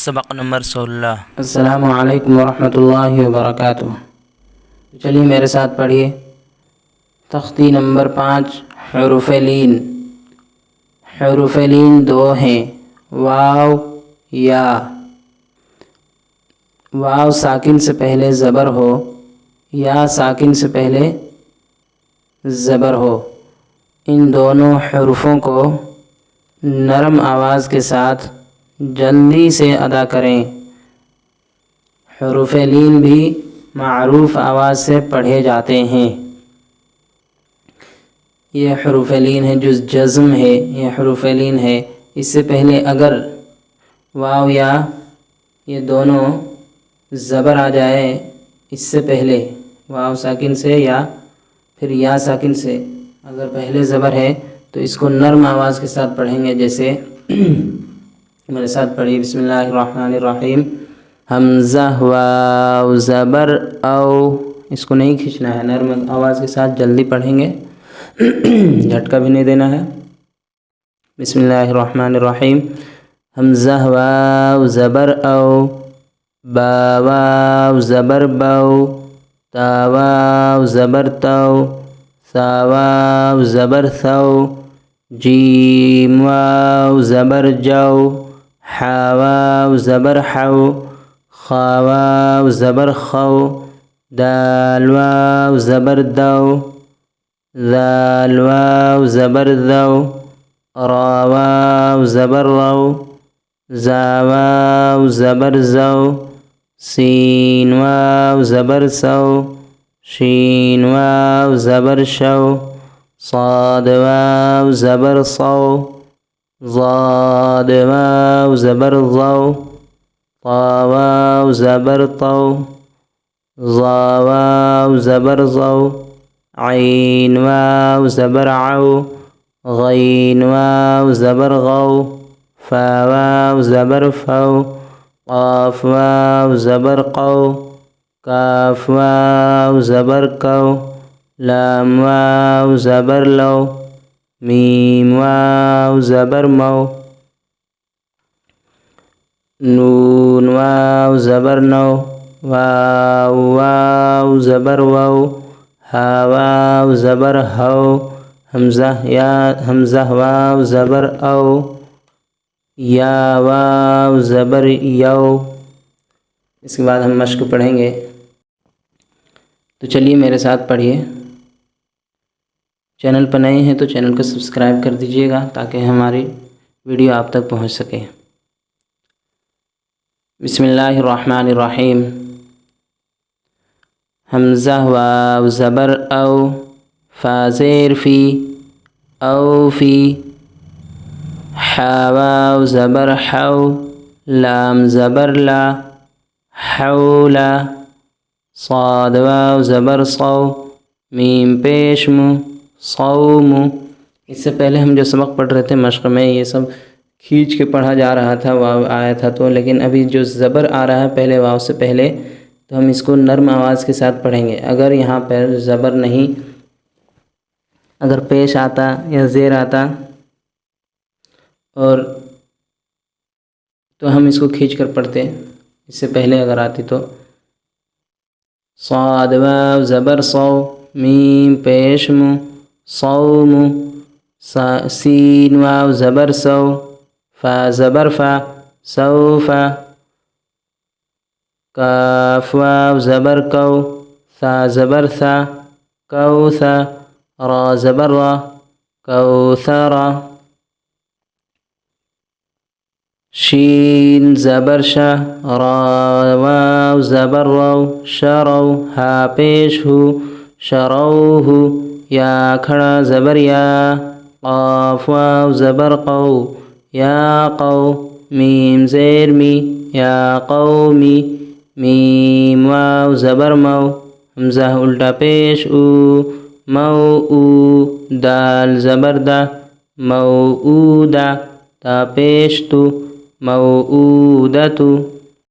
سبق نمبر 16۔ السلام علیکم ورحمۃ اللہ وبرکاتہ۔ چلیے میرے ساتھ پڑھیے تختی نمبر 5 حروف لین۔ حروف لین دو ہیں، واو یا۔ واو ساکن سے پہلے زبر ہو، یا ساکن سے پہلے زبر ہو۔ ان دونوں حروفوں کو نرم آواز کے ساتھ جلدی سے ادا کریں۔ حروف لین بھی معروف آواز سے پڑھے جاتے ہیں۔ یہ حروف لین ہے جو جزم ہے، یہ حروف لین ہے۔ اس سے پہلے اگر واو یا یہ دونوں زبر آ جائے، اس سے پہلے واو ساکن سے یا پھر یا ساکن سے اگر پہلے زبر ہے تو اس کو نرم آواز کے ساتھ پڑھیں گے۔ جیسے میرے ساتھ پڑھیے، بسم اللہ الرحمن الرحیم۔ حمزہ واو زبر او، اس کو نہیں کھینچنا ہے، نرم آواز کے ساتھ جلدی پڑھیں گے، جھٹکا بھی نہیں دینا ہے۔ بسم اللہ الرحمن الرحیم۔ حمزہ واو زبر او، با واو زبر بو، تا واو زبر تو، سا واو زبر ثو، جیم واو زبر جو، حا واو زبر حو، خا واو زبر خو، دال واو زبر دو، ذال واو زبر ذو، را واو زبر رو، زا واو زبر زو، سین واو زبر سو، شین واو زبر شو، صاد واو زبر صو، ضاد واو زبر ضو، طا واو زبر طو، ظا واو زبر ضو، عین واو زبر عو، غین واو زبر غو، فا واو زبر فو، قاف واو زبر قو، کاف واو زبر کو، لام واو زبر لو، میم واو زبر مو، نون واو زبر نو، واو واو زبر وو، ہا واو زبر ہو، حمزہ واو زبر او، یا واو زبر یو۔ اس کے بعد ہم مشق پڑھیں گے، تو چلیے میرے ساتھ پڑھیے۔ چینل پر نئے ہیں تو چینل کو سبسکرائب کر دیجیے گا تاکہ ہماری ویڈیو آپ تک پہنچ سکے۔ بسم اللہ الرحمن الرحیم۔ حمزہ واو زبر او، فا زیر فی، او فی، حا واو زبر حو، لام زبر لا، حولا، صاد واو زبر صو، میم پیش مو، صوم۔ اس سے پہلے ہم جو سبق پڑھ رہے تھے مشق میں، یہ سب کھینچ کے پڑھا جا رہا تھا، واو آیا تھا تو، لیکن ابھی جو زبر آ رہا ہے پہلے واو سے پہلے، تو ہم اس کو نرم آواز کے ساتھ پڑھیں گے۔ اگر یہاں پر زبر نہیں، اگر پیش آتا یا زیر آتا اور تو ہم اس کو کھینچ کر پڑھتے، اس سے پہلے اگر آتی تو۔ صاد واو زبر صو، میم پیش مو، صوم، سین واو زبر سو، فا زبر فا، سوفا، کاف واو زبر کو، ثا زبر ثا، کوثا، را زبر را، کوثرا، شین زبر شا، را واو زبر رو، شرو، ہا پیش ہو، شروہ، یا کھڑا زبر یا، قاف واو زبر قو، یا قو، میم زیر می، یا قومی، میم واو زبر مو، حمزہ الٹا پیش او، مو او، دال زبر دا، موعودہ، تا پیش تو، موعودتو،